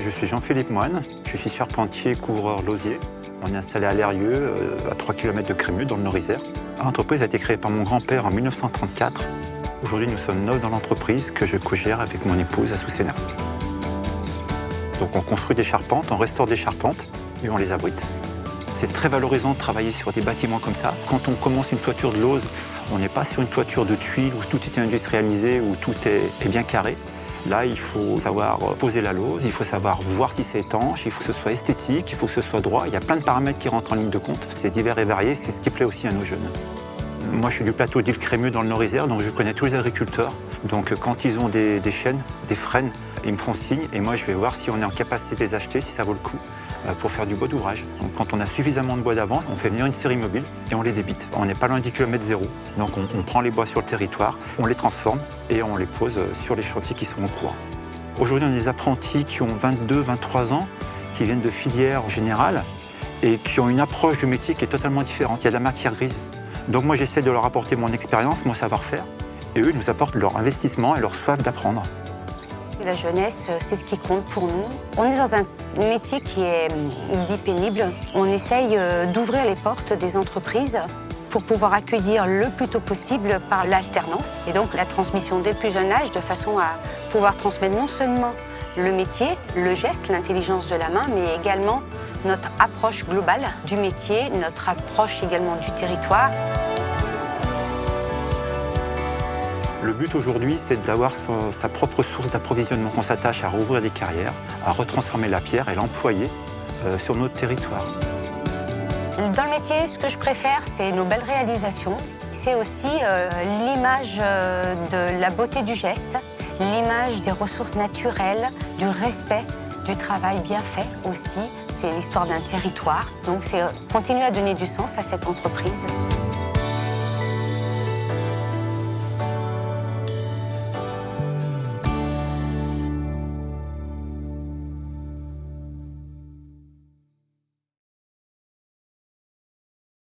Je suis Jean-Philippe Moine, je suis charpentier couvreur lausier. On est installé à Lérieux, à 3 km de Crémieux, dans le Nord-Isère. L'entreprise a été créée par mon grand-père en 1934. Aujourd'hui, nous sommes 9 dans l'entreprise que je co-gère avec mon épouse à Soussena. Donc on construit des charpentes, on restaure des charpentes et on les abrite. C'est très valorisant de travailler sur des bâtiments comme ça. Quand on commence une toiture de lauze, on n'est pas sur une toiture de tuiles où tout est industrialisé, où tout est bien carré. Là, il faut savoir poser la lauze, il faut savoir voir si c'est étanche, il faut que ce soit esthétique, il faut que ce soit droit. Il y a plein de paramètres qui rentrent en ligne de compte. C'est divers et varié, c'est ce qui plaît aussi à nos jeunes. Moi, je suis du plateau d'Île Crémieux dans le Nord-Isère, donc je connais tous les agriculteurs. Donc quand ils ont des chaînes, des frênes, ils me font signe et moi je vais voir si on est en capacité de les acheter, si ça vaut le coup, pour faire du bois d'ouvrage. Donc quand on a suffisamment de bois d'avance, on fait venir une série mobile et on les débite. On n'est pas loin du kilomètre zéro, donc on prend les bois sur le territoire, on les transforme et on les pose sur les chantiers qui sont en cours. Aujourd'hui, on a des apprentis qui ont 22, 23 ans, qui viennent de filières générales et qui ont une approche du métier qui est totalement différente. Il y a de la matière grise. Donc moi, j'essaie de leur apporter mon expérience, mon savoir-faire, et eux, ils nous apportent leur investissement et leur soif d'apprendre. La jeunesse, c'est ce qui compte pour nous. On est dans un métier qui est dit pénible. On essaye d'ouvrir les portes des entreprises pour pouvoir accueillir le plus tôt possible par l'alternance et donc la transmission dès le plus jeune âge de façon à pouvoir transmettre non seulement le métier, le geste, l'intelligence de la main, mais également notre approche globale du métier, notre approche également du territoire. Le but aujourd'hui, c'est d'avoir sa propre source d'approvisionnement. On s'attache à rouvrir des carrières, à retransformer la pierre et l'employer sur notre territoire. Dans le métier, ce que je préfère, c'est nos belles réalisations. C'est aussi l'image de la beauté du geste, l'image des ressources naturelles, du respect du travail bien fait aussi. C'est l'histoire d'un territoire. Donc c'est continuer à donner du sens à cette entreprise.